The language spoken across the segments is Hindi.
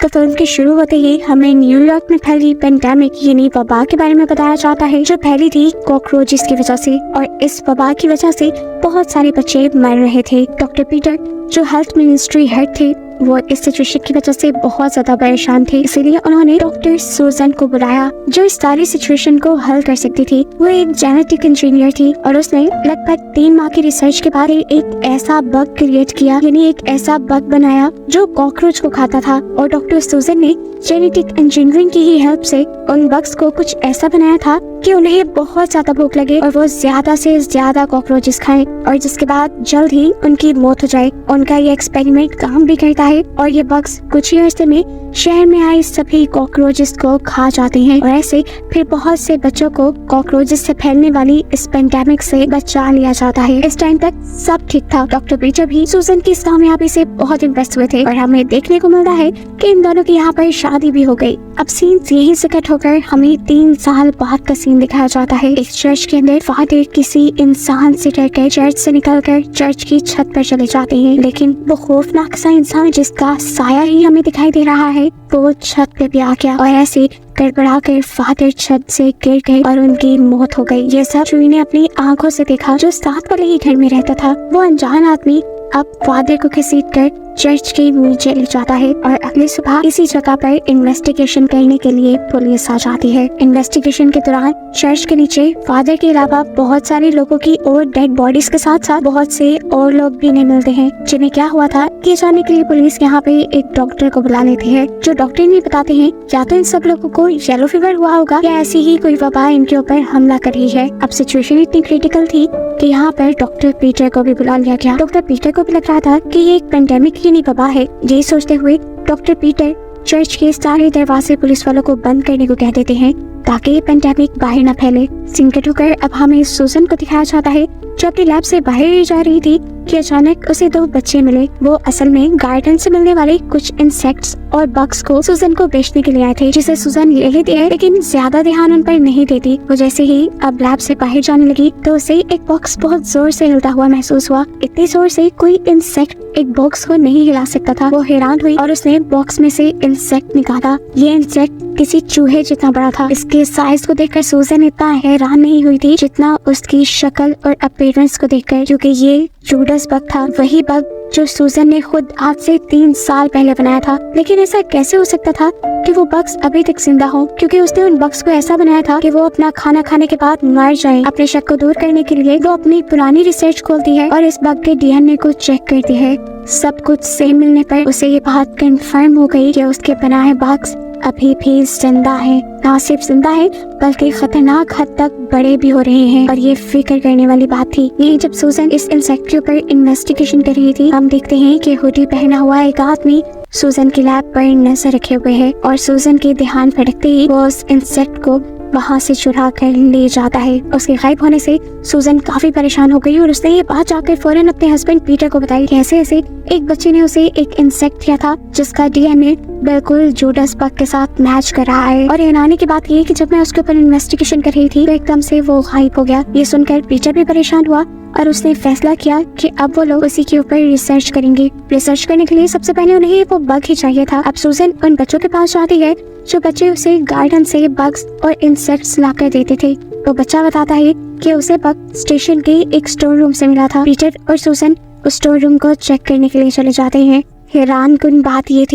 तो फिल्म के शुरू होते ही हमें न्यूयॉर्क में फैली पेंडेमिक यानी वबा के बारे में बताया जाता है, जो फैली थी कॉकरोचेस की वजह से। और इस वबा की वजह से बहुत सारे बच्चे मर रहे थे। डॉक्टर पीटर जो हेल्थ मिनिस्ट्री हेड थे, वो इस सिचुएशन की वजह से बहुत ज्यादा परेशान थे। इसीलिए उन्होंने डॉक्टर सूजन को बुलाया, जो इस सारी सिचुएशन को हल कर सकती थी। वो एक जेनेटिक इंजीनियर थी और उसने लगभग 3 माह की रिसर्च के बाद एक ऐसा बग क्रिएट किया, यानी एक ऐसा बग बनाया जो कॉकरोच को खाता था। और डॉक्टर सूजन ने जेनेटिक इंजीनियरिंग की ही हेल्प से उन बग्स को कुछ ऐसा बनाया था कि उन्हें बहुत ज्यादा भूख लगे और वो ज्यादा से ज्यादा कॉकरोचेस खाएं, और जिसके बाद जल्द ही उनकी मौत हो जाए। उनका ये एक्सपेरिमेंट काम भी करता है और ये बग्स कुछ ही अरसे में शहर में आए सभी कॉकरोचेस को खा जाते हैं। और ऐसे फिर बहुत से बच्चों को कॉकरोचेस से फैलने वाली इस पेंडेमिक से बचा लिया जाता है। इस टाइम तक सब ठीक था। डॉक्टर पीटर भी सूजन की इस कामयाबी से बहुत इम्प्रेस हुए थे और हमें देखने को मिलता है कि इन दोनों की यहाँ पर शादी भी हो गई। अब सीन यहीं से कट होकर हमें 3 साल बाद का सीन दिखाया जाता है। एक चर्च के अंदर फादर किसी इंसान से डरकर चर्च से निकलकर चर्च की छत पर चले जाते हैं, लेकिन वो खौफनाक सा इंसान जिसका साया ही हमें दिखाई दे रहा है वो छत पे भी आ गया और ऐसे गड़बड़ा कर फादर छत से गिर गए और उनकी मौत हो गई। ये सब जुई ने अपनी आंखों से देखा। जो साथ वाले ही घर में रहता था वो अनजान आदमी अब फादर को घसीट कर चर्च के नीचे ले जाता है और अगली सुबह इसी जगह पर इन्वेस्टिगेशन करने के लिए पुलिस आ जाती है। इन्वेस्टिगेशन के दौरान चर्च के नीचे फादर के अलावा बहुत सारे लोगों की और डेड बॉडीज के साथ साथ बहुत से और लोग भी नहीं मिलते हैं, जिन्हें क्या हुआ था ये जानने के लिए पुलिस यहाँ पे एक डॉक्टर को बुला लेती है। जो डॉक्टर इन्हें बताते हैं या तो इन सब लोगों को येलो फीवर हुआ होगा या ऐसी ही कोई वबा इनके ऊपर हमला कर रही है। अब सिचुएशन इतनी क्रिटिकल थी कि यहाँ पर डॉक्टर पीटर को भी बुला लिया गया। डॉक्टर पीटर को भी लग रहा था कि ये एक पेंडेमिक यानी वबा है। यही सोचते हुए डॉक्टर पीटर चर्च के सारे दरवाजे पुलिस वालों को बंद करने को कह देते हैं ताकि ये पेंडेमिक बाहर न फैले। सीन कट होकर अब हमें सूजन को दिखाया जाता है जो अपनी लैब से बाहर जा रही थी कि अचानक उसे 2 बच्चे मिले। वो असल में गार्डन से मिलने वाले कुछ इंसेक्ट्स और बग्स को सूजन को बेचने के लिए आए थे, जिसे सूजन ले लेती है लेकिन ज्यादा ध्यान उन पर नहीं देती। वो जैसे ही अब लैब से बाहर जाने लगी तो उसे एक बॉक्स बहुत जोर से हिलता हुआ महसूस हुआ। इतनी जोर से कोई इंसेक्ट एक बॉक्स को नहीं हिला सकता था। वो हैरान हुई और उसने बॉक्स में से इंसेक्ट निकाला। ये इंसेक्ट किसी चूहे जितना बड़ा था। इसके साइज को देखकर सूजन इतना हैरान नहीं हुई थी जितना उसकी शक्ल और अपीयरेंस को देखकर, क्योंकि ये जूडस बग था, वही बग जो सूजन ने खुद आज से 3 साल पहले बनाया था। लेकिन ऐसा कैसे हो सकता था कि वो बग्स अभी तक जिंदा हो, क्योंकि उसने उन बग्स को ऐसा बनाया था कि वो अपना खाना खाने के बाद मर जाएं। अपने शक को दूर करने के लिए वो अपनी पुरानी रिसर्च खोलती है और इस बग के डीएनए को चेक करती है। सब कुछ सेम मिलने पर उसे ये बात कंफर्म हो गई कि उसके बनाए बग्स अभी भी जिंदा है। ना सिर्फ जिंदा है बल्कि खतरनाक हद तक बड़े भी हो रहे हैं, और ये फिक्र करने वाली बात थी। यही जब सूजन इस इंसेक्ट के ऊपर इन्वेस्टिगेशन कर रही थी, हम देखते हैं कि हुडी पहना हुआ एक आदमी सूजन की लैब पर नजर रखे हुए है और सूजन के ध्यान भटकते ही वो उस इंसेक्ट को वहाँ से चुरा कर ले जाता है। उसके गायब होने से सूजन काफी परेशान हो गई और उसने ये बात जाकर फौरन अपने हस्बैंड पीटर को बताई कि ऐसे ऐसे एक बच्चे ने उसे एक इंसेक्ट दिया था जिसका डीएनए बिल्कुल जूडस बग के साथ मैच कर रहा है। और हैरानी की बात ये कि जब मैं उसके ऊपर इन्वेस्टिगेशन कर रही थी तो एकदम से वो गायब हो गया। ये सुनकर पीटर भी परेशान हुआ और उसने फैसला किया कि अब वो लोग उसी के ऊपर रिसर्च करेंगे। रिसर्च करने के लिए सबसे पहले उन्हें वो बग ही चाहिए था। अब सूजन उन बच्चों के पास जाती है जो बच्चे उसे गार्डन से बग्स और इंसेक्ट्स लाकर देते थे। वो बच्चा बताता है कि उसे बग स्टेशन के एक स्टोर रूम से मिला था। पीटर और सूजन उस स्टोर रूम को चेक करने के लिए चले जाते हैं। हैरानकुन बात ये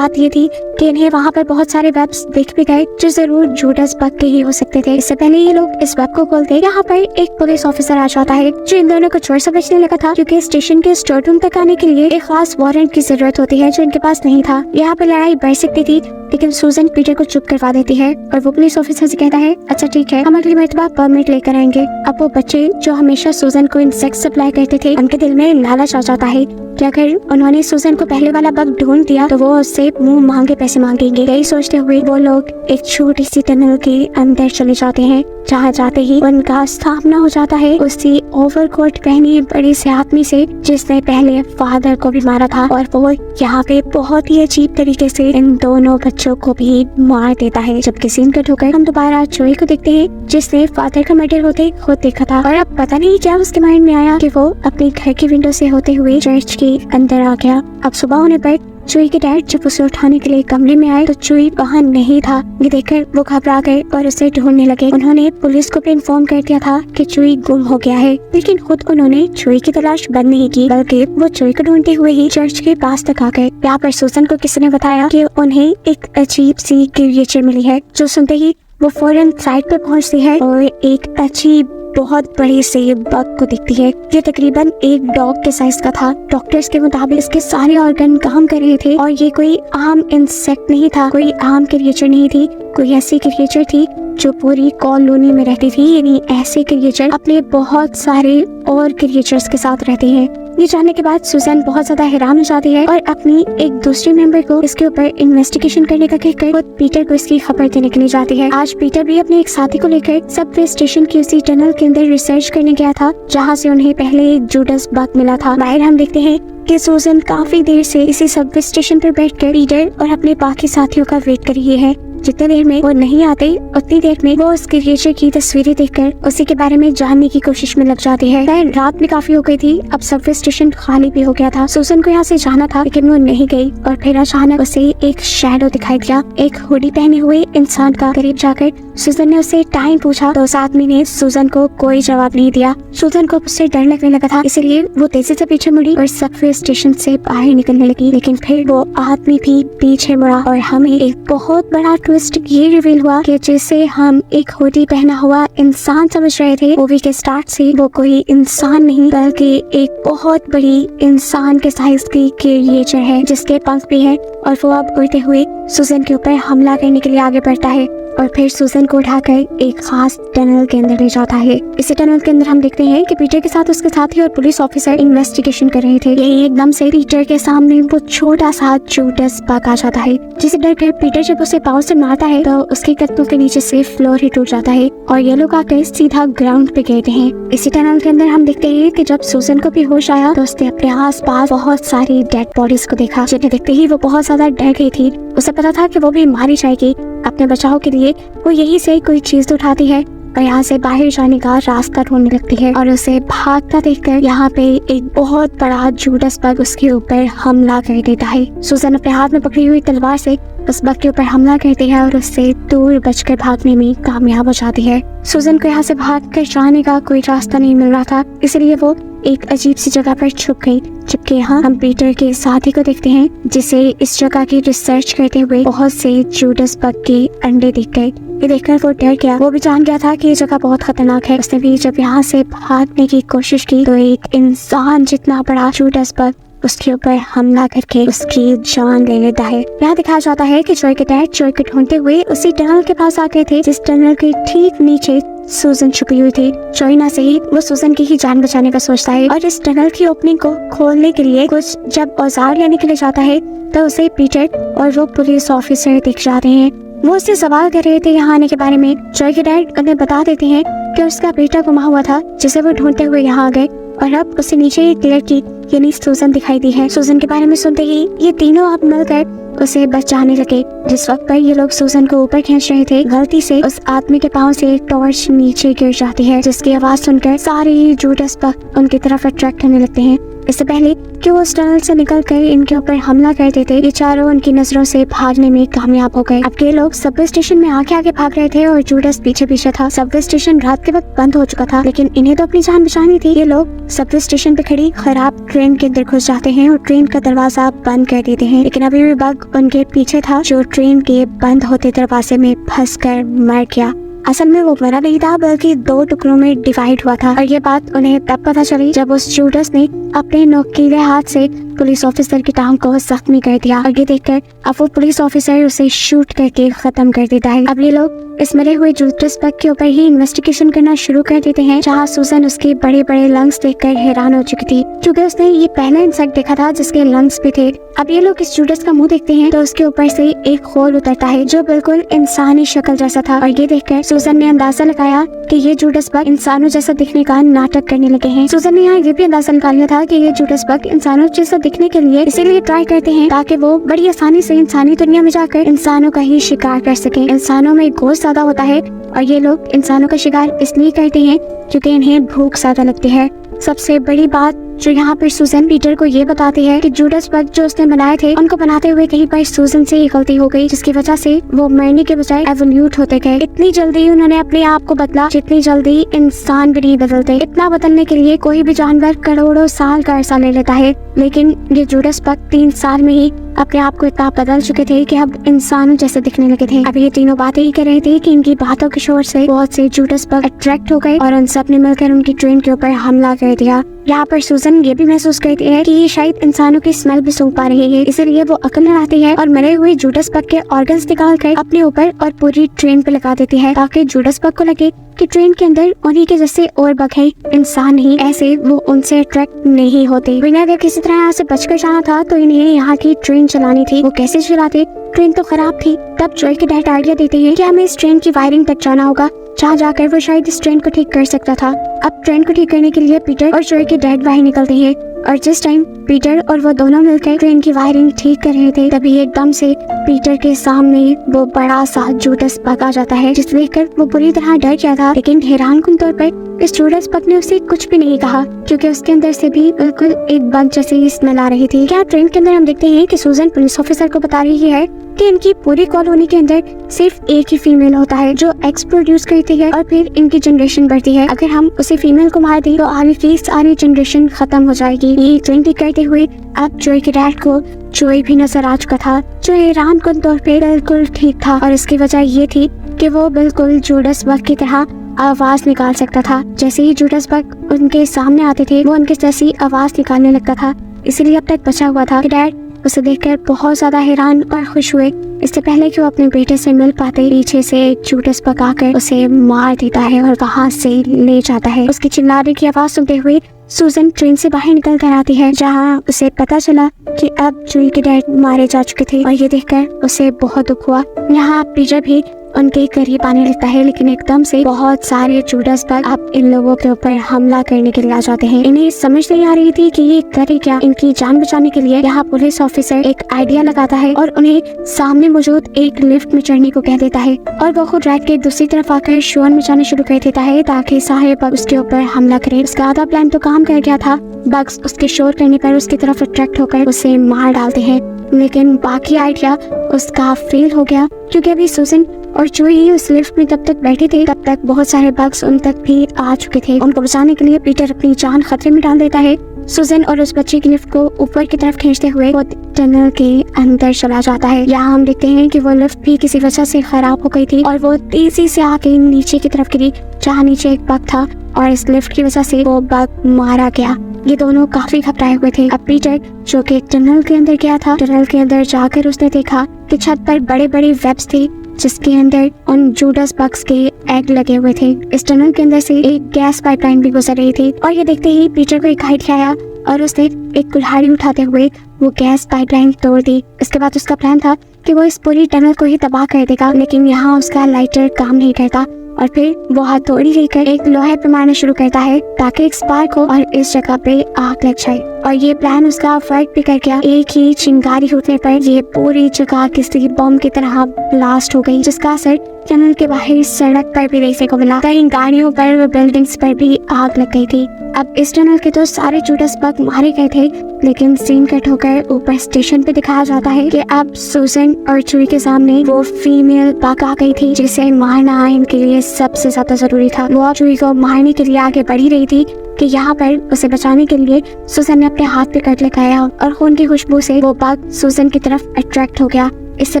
थी कि इन्हें वहाँ पर बहुत सारे वेब्स दिख भी गए जो जरूर जूडस बग के ही हो सकते थे। इससे पहले ये लोग इस वेब को खोलते यहाँ पर एक पुलिस ऑफिसर आ जाता है जो इन दोनों को चोर समझने लगा था, क्योंकि स्टेशन के स्टोर रूम तक आने के लिए एक खास वारंट की जरूरत होती है जो इनके पास नहीं था। यहाँ पर लड़ाई बढ़ सकती थी लेकिन सूजन पीटर को चुप करवा देती है और वो पुलिस ऑफिसर से कहता है अच्छा ठीक है, हम अगली मर्तबा परमिट लेकर आएंगे। अब वो बच्चे जो हमेशा सूजन को इंसेक्ट सप्लाई करते थे उनके दिल में लालच आ जाता है कि अगर उन्होंने सूजन को पहले वाला बग ढूंढ दिया तो वो उससे मुंह मांगे पैसे मांगेंगे। यही सोचते हुए वो लोग एक छोटी सी टनल के अंदर चले जाते हैं, जहाँ जाते ही उनका सामना हो जाता है उसी ओवरकोट पहने बड़े से आदमी से जिसने पहले फादर को भी मारा था, और वो यहाँ पे बहुत ही अजीब तरीके से इन दोनों बच्चों को भी मार देता है। जबकि सीन कट होकर हम दोबारा जोई को देखते हैं जिसने फादर का मर्डर होते खुद देखा था, और अब पता नहीं क्या उसके माइंड में आया कि वो अपने घर की विंडो से होते हुए चर्च के अंदर आ गया। अब सुबह होने पर चुई के डैड जब उसे उठाने के लिए कमरे में आए तो चुई वहाँ नहीं था। ये देखकर वो घबरा गए और उसे ढूंढने लगे। उन्होंने पुलिस को भी इन्फॉर्म कर दिया था कि चुई गुम हो गया है, लेकिन खुद उन्होंने चुई की तलाश बंद नहीं की, बल्कि वो चुई को ढूंढते हुए ही चर्च के पास तक आ गए। यहाँ पर सुसन को किसी ने बताया कि उन्हें एक अजीब सी क्रिएचर मिली है। जो सुनते ही वो फौरन साइड पे पहुंचती है और एक अजीब बहुत बड़ी से बग को दिखती है। ये तकरीबन एक डॉग के साइज का था। डॉक्टर्स के मुताबिक इसके सारे ऑर्गन काम कर रहे थे और ये कोई आम इंसेक्ट नहीं था, कोई आम क्रिएचर नहीं थी, कोई ऐसी क्रिएचर थी जो पूरी कॉलोनी में रहती थी। यानी ऐसे क्रिएचर अपने बहुत सारे और क्रिएचर्स के साथ रहते हैं। ये जानने के बाद सुसन बहुत ज्यादा हैरान हो जाती है और अपनी एक दूसरे मेंबर को इसके ऊपर इन्वेस्टिगेशन करने का कहकर खुद पीटर को इसकी खबर देने के लिए जाती है। आज पीटर भी अपने एक साथी को लेकर सबवे स्टेशन की उसी टनल के अंदर रिसर्च करने गया था जहाँ से उन्हें पहले एक जूडस बग मिला था। बाहर हम देखते हैं कि सुसन काफी देर से इसी सबवे स्टेशन पर बैठकर पीटर और अपने बाकी साथियों का वेट कर रही है। जितनी देर में वो नहीं आते उतनी देर में वो उस क्रिएचर की तस्वीरें देखकर उसी के बारे में जानने की कोशिश में लग जाती है। रात भी काफी हो गई थी, अब सबवे स्टेशन खाली भी हो गया था। सुसन को यहाँ से जाना था लेकिन वो नहीं गई और फिर अचानक उसे एक शैडो दिखाई दिया, एक हुडी पहने हुए इंसान का। करीब जाकर सुसन ने उससे टाइम पूछा तो उस आदमी ने सुसन को कोई जवाब नहीं दिया। सुसन को उससे डर लगने लगा था, इसलिए वो तेजी से पीछे मुड़ी और सबवे स्टेशन से बाहर निकलने लगी। लेकिन फिर वो आदमी भी पीछे मुड़ा और हमें एक बहुत बड़ा ट्विस्ट ये रिवील हुआ कि जिसे हम एक हुडी पहना हुआ इंसान समझ रहे थे, मूवी के स्टार्ट से वो कोई इंसान नहीं बल्कि एक बहुत बड़ी इंसान के साइज की क्रिएचर है जिसके पंख भी है और वो अब उड़ते हुए सुसन के ऊपर हमला करने के लिए आगे बढ़ता है और फिर सुसन को उठाकर एक खास टनल के अंदर ले जाता है। इसी टनल के अंदर हम देखते हैं कि पीटर के साथ उसके साथी और पुलिस ऑफिसर इन्वेस्टिगेशन कर रहे थे। यही एकदम से पीटर के सामने वो छोटा सा जूडस बग आ जाता है, जिसे डरकर पीटर जब उसे पाँव से मारता है तो उसके कदमों के नीचे से फ्लोर ही टूट जाता है और ये लोग आकर सीधा ग्राउंड पे गिरते हैं। इसी टनल के अंदर हम देखते हैं कि जब सुसन को भी होश आया तो उसने अपने आस पास बहुत सारी डेड बॉडीज को देखा, जिन्हें देखते ही वो बहुत ज्यादा डर गई थी। उसे पता था कि वो भी मारी जाएगी। अपने बचाव के लिए वो यही से कोई चीज उठाती है और यहाँ से बाहर जाने का रास्ता ढूंढने लगती है और उसे भागता देखकर यहाँ पे एक बहुत बड़ा जूडस बग उसके ऊपर हमला कर देता है। सुसन अपने हाथ में पकड़ी हुई तलवार से उस बग के ऊपर हमला करती है और उससे दूर बचकर भागने में कामयाब हो जाती है। सुसन को यहाँ से भागकर जाने का कोई रास्ता नहीं मिल रहा था, इसलिए वो एक अजीब सी जगह पर छुप गई। जबकि यहाँ हम पीटर के साथी को देखते हैं जिसे इस जगह की रिसर्च करते हुए बहुत से जूडस बग के अंडे दिख गए। ये देखकर वो डर गया। वो भी जान गया था कि ये जगह बहुत खतरनाक है। उसने भी जब यहाँ से भागने की कोशिश की तो एक इंसान जितना बड़ा जूडस बग उसके ऊपर हमला करके उसकी जान ले लेता है। यहाँ दिखाया जाता है कि जॉय के डैड जॉय को ढूंढते हुए उसी टनल के पास आ गए थे जिस टनल के ठीक नीचे सुसन छुपी हुई थी। जॉय ना से ही वो सुसन की ही जान बचाने का सोचता है और इस टनल की ओपनिंग को खोलने के लिए कुछ जब औजार लेने के लिए जाता है तो उसे पीटर और वो पुलिस ऑफिसर दिख जाते हैं। वो उससे सवाल कर रहे थे यहाँ आने के बारे में। जॉय के डैड उन्हें बता देते हैं कि उसका बेटा गुमा हुआ था जिसे वो ढूंढते हुए यहाँ आ गए और अब उसे नीचे एक लड़की यानी सुसन दिखाई दी है। सुसन के बारे में सुनते ही ये तीनों अब मिलकर उसे बचाने लगे। जिस वक्त पर ये लोग सुसन को ऊपर खींच रहे थे, गलती से उस आदमी के पांव से एक टॉर्च नीचे गिर जाती है जिसकी आवाज सुनकर सारे जूडस बग उनकी तरफ अट्रैक्ट होने लगते हैं। इससे पहले कि वो उस टनल से निकलकर इनके ऊपर हमला करते थे, ये चारों उनकी नजरों से भागने में कामयाब हो गए। अब ये लोग सबवे स्टेशन में आगे आगे भाग रहे थे और जूडस पीछे पीछे था। सबवे स्टेशन रात के वक्त बंद हो चुका था, लेकिन इन्हें तो अपनी जान बचानी थी। ये लोग सबवे स्टेशन पे खड़ी खराब ट्रेन के अंदर घुस जाते हैं और ट्रेन का दरवाजा बंद कर देते हैं। लेकिन अभी भी बग उनके पीछे था जो ट्रेन के बंद होते दरवाजे में फंस कर मर गया। असल में वो मरा नहीं था बल्कि दो टुकड़ों में डिवाइड हुआ था और ये बात उन्हें तब पता चली जब उस जूडस ने अपने नोकीले हाथ से पुलिस ऑफिसर की टांग को जख्मी कर दिया और ये देखकर अब वो पुलिस ऑफिसर उसे शूट करके खत्म कर देता है। अब ये लोग इस मरे हुए जूडस बग के ऊपर ही इन्वेस्टिगेशन करना शुरू कर देते हैं, जहाँ सुसन उसके बड़े बड़े लंग्स देखकर हैरान हो चुकी थी क्योंकि उसने ये पहला इंसेक्ट देखा था जिसके लंग्स भी थे। अब ये लोग इस जूडस का मुंह देखते हैं तो उसके ऊपर से एक खोल उतरता है जो बिल्कुल इंसानी शक्ल जैसा था और ये देखकर सुसन ने अंदाजा लगाया कि ये जूडस बग इंसानों जैसा दिखने का नाटक करने लगे हैं। सुसन ने यहाँ ये भी अंदाजा लगा लिया था कि ये जूडस बग इंसानों जैसा दिखने के लिए इसीलिए ट्राई करते हैं ताकि वो बड़ी आसानी से इंसानी दुनिया में जाकर इंसानों का ही शिकार कर सके। इंसानों में गोश्त ज्यादा होता है और ये लोग इंसानों का शिकार इसलिए करते हैं क्योंकि इन्हें भूख ज्यादा लगती है। सबसे बड़ी बात जो यहाँ पर सूजन पीटर को ये बताती है कि जूडस बग जो उसने बनाए थे उनको बनाते हुए कहीं पर सूजन से ही गलती हो गई, जिसकी वजह से वो मरने के बजाय एवोल्यूट होते गए। इतनी जल्दी उन्होंने अपने आप को बदला जितनी जल्दी इंसान भी नहीं बदलते। इतना बदलने के लिए कोई भी जानवर करोड़ों साल का अरसा ले लेता है, लेकिन ये जूडस बग 3 साल में ही अपने आप को इतना बदल चुके थे कि अब इंसानों जैसे दिखने लगे थे। अब ये तीनों बातें ही कर रहे थे कि इनकी बातों के शोर से बहुत से जूडस बग अट्रैक्ट हो गए और उन सब ने मिलकर उनकी ट्रेन के ऊपर हमला कर दिया। यहाँ पर सूजन ये भी महसूस करती है कि ये शायद इंसानों की स्मेल भी सूंघ पा रही है, इसलिए वो अकल लगाती है और मरे हुए जूडस बग के ऑर्गन्स निकाल कर अपने ऊपर और पूरी ट्रेन पे लगा देती है, ताकि जूडस बग को लगे कि ट्रेन के अंदर उन्हीं के जैसे और बग हैं, इंसान नहीं, ऐसे वो उनसे अट्रैक्ट नहीं होते। विनय अगर किसी तरह यहाँ से बचकर जाना था तो इन्हें यहाँ की ट्रेन चलानी थी। वो कैसे चलाते? ट्रेन तो खराब थी। तब जॉय के डैड आइडिया देते हैं कि हमें इस ट्रेन की वायरिंग तक जाना होगा, जहाँ जाकर वो शायद इस ट्रेन को ठीक कर सकता था। अब ट्रेन को ठीक करने के लिए पीटर और जॉय के डैड बाहर निकलते हैं और जिस टाइम पीटर और वो दोनों मिलकर ट्रेन की वायरिंग ठीक कर रहे थे, तभी एकदम से पीटर के सामने वो बड़ा सा जूडस बग आ जाता है, जिसे देखकर वो पूरी तरह डर गया था। लेकिन हैरानकुन तौर पर इस जूडस बग ने उसे कुछ भी नहीं कहा, क्योंकि उसके अंदर से भी बिल्कुल एक बग जैसी स्मेल आ रही थी। क्या ट्रेन के अंदर हम देखते हैं कि सूजन पुलिस ऑफिसर को बता रही है कि इनकी पूरी कॉलोनी के अंदर सिर्फ एक ही फीमेल होता है जो एग्स प्रोड्यूस करती है और फिर इनकी जनरेशन बढ़ती है। अगर हम उसी फीमेल को मार दें तो आगे की सारी जनरेशन खत्म हो जाएगी। ये ट्रेन ठीक करते हुए अब जॉय के डैड को जॉय भी नजर आ चुका था, जो हैरानकुन तौर पे बिल्कुल ठीक था और इसकी वजह ये थी कि वो बिल्कुल जूडस बग की तरह आवाज निकाल सकता था। जैसे ही जूडस बग उनके सामने आते थे वो उनके जैसी आवाज निकालने लगता था, इसलिए अब तक बचा हुआ था। डैड उसे देखकर बहुत ज्यादा हैरान और खुश हुए। इससे पहले कि वो अपने बेटे से मिल पाते, पीछे से जूडस बग आकर उसे मार देता है और वहाँ से ले जाता है। उसकी चिल्लाने की आवाज सुनते हुए सूजन ट्रेन से बाहर निकल कर आती है, जहाँ उसे पता चला कि अब जॉय के डैड मारे जा चुके थे और ये देखकर उसे बहुत दुख हुआ। यहाँ पीटर भी उनके करीब आने लगता है, लेकिन एकदम से बहुत सारे जूडस बग अब इन लोगों के ऊपर हमला करने के लिए आ जाते हैं। इन्हें समझ नहीं आ रही थी कि ये करे क्या। इनकी जान बचाने के लिए यहाँ पुलिस ऑफिसर एक आइडिया लगाता है और उन्हें सामने मौजूद एक लिफ्ट में चढ़ने को कह देता है और वो खुद रैक के दूसरी तरफ आकर शोर मचाने शुरू कर देता है ताकि सारे बग उसके ऊपर हमला करें। उसका आधा प्लान तो काम कर गया था। बग्स उसके शोर करने पर उसकी तरफ अट्रैक्ट होकर उसे मार डालते हैं, लेकिन बाकी आइडिया उसका फेल हो गया, क्योंकि अभी सूजन और जॉय उस लिफ्ट में तब तक बैठे थे तब तक बहुत सारे बग्स उन तक भी आ चुके थे। उनको बचाने के लिए पीटर अपनी जान खतरे में डाल देता है। सूजन और उस बच्चे की लिफ्ट को ऊपर की तरफ खींचते हुए वो टनल के अंदर चला जाता है। यहाँ हम देखते हैं कि वो लिफ्ट भी किसी वजह से खराब हो गई थी और वो तेजी से आके नीचे की तरफ गिरी, जहाँ नीचे एक बग था और इस लिफ्ट की वजह से वो बग मारा गया। ये दोनों काफी घबराए हुए थे। अब पीटर जो कि टनल के अंदर गया था, टनल के अंदर जाकर उसने देखा कि छत पर बड़े बड़े वेब्स थे जिसके अंदर उन जूडस बग्स के एग लगे हुए थे। इस टनल के अंदर से एक गैस पाइपलाइन भी गुजर रही थी और ये देखते ही पीटर को एक आइडिया आया और उसने एक कुल्हाड़ी उठाते हुए वो गैस पाइपलाइन तोड़ दी। इसके बाद उसका प्लान था कि वो इस पूरी टनल को ही तबाह कर देगा, लेकिन यहाँ उसका लाइटर काम नहीं करता और फिर वो हथौड़ी लेकर एक लोहे पे मारना शुरू करता है ताकि एक स्पार्क हो और इस जगह पे आग लग जाए। और ये प्लान उसका वर्क भी कर गया। एक ही चिंगारी होने पर ये पूरी जगह किसी बम की तरह ब्लास्ट हो गई, जिसका असर टनल के बाहर सड़क पर भी देखने को मिला। कई गाड़ियों पर व बिल्डिंग्स पर भी आग लग गई थी। अब इस टनल के तो सारे जूडस बग मारे गए थे, लेकिन सीन कट होकर ऊपर स्टेशन पे दिखाया जाता है कि अब सूजन और जॉय के सामने वो फीमेल बग आ गई थी जिसे मारना इनके लिए सबसे ज्यादा जरूरी था। वो जॉय को मारने के लिए आगे बढ़ी रही थी कि यहाँ पर उसे बचाने के लिए सूजन ने अपने हाथ पे कट लगाया और खून की खुशबू से वो बग सूजन की तरफ अट्रैक्ट हो गया। इससे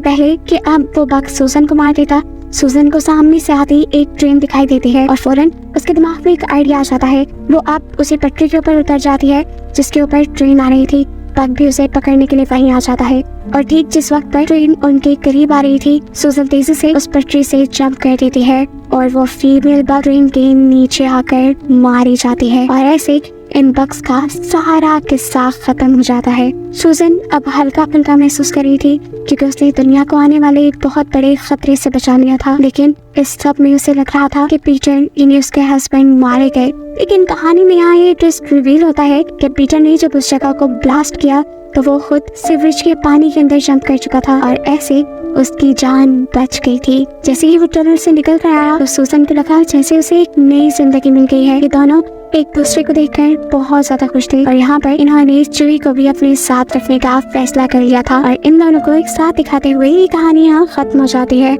पहले कि अब वो बग सूजन को मार देता, सूजन को सामने से आती एक ट्रेन दिखाई देती है और फौरन उसके दिमाग में एक आइडिया आ जाता है। वो अब उसी पटरी के ऊपर उतर जाती है जिसके ऊपर ट्रेन आ रही थी। बग भी उसे पकड़ने के लिए वहीं आ जाता है और ठीक जिस वक्त पर ट्रेन उनके करीब आ रही थी, सूजन तेजी से उस पटरी से जंप कर देती है और वो फीमेल बग ट्रेन के नीचे आकर मारी जाती है और ऐसे इन बग्स का सारा किस्सा खत्म हो जाता है। सूजन अब हल्का फुल्का महसूस कर रही थी क्योंकि उसने दुनिया को आने वाले एक बहुत बड़े खतरे से बचा लिया था, लेकिन इस सब में उसे लग रहा था कि पीटर यानी उसके हस्बैंड मारे गए। लेकिन कहानी में यहाँ ये ट्विस्ट रिवील होता है कि पीटर ने जब उस जगह को ब्लास्ट किया तो वो खुद सीवरेज के पानी के अंदर जंप कर चुका था और ऐसे उसकी जान बच गई थी। जैसे ही वो टनल से निकल कर आया तो सूजन को लगा जैसे उसे एक नई जिंदगी मिल गई है। ये दोनों एक दूसरे को देखकर बहुत ज्यादा खुश थे और यहाँ पर इन्होंने चूही को भी अपने साथ रखने का फैसला कर लिया था और इन दोनों को एक साथ दिखाते हुए ये कहानी यहाँ खत्म हो जाती है।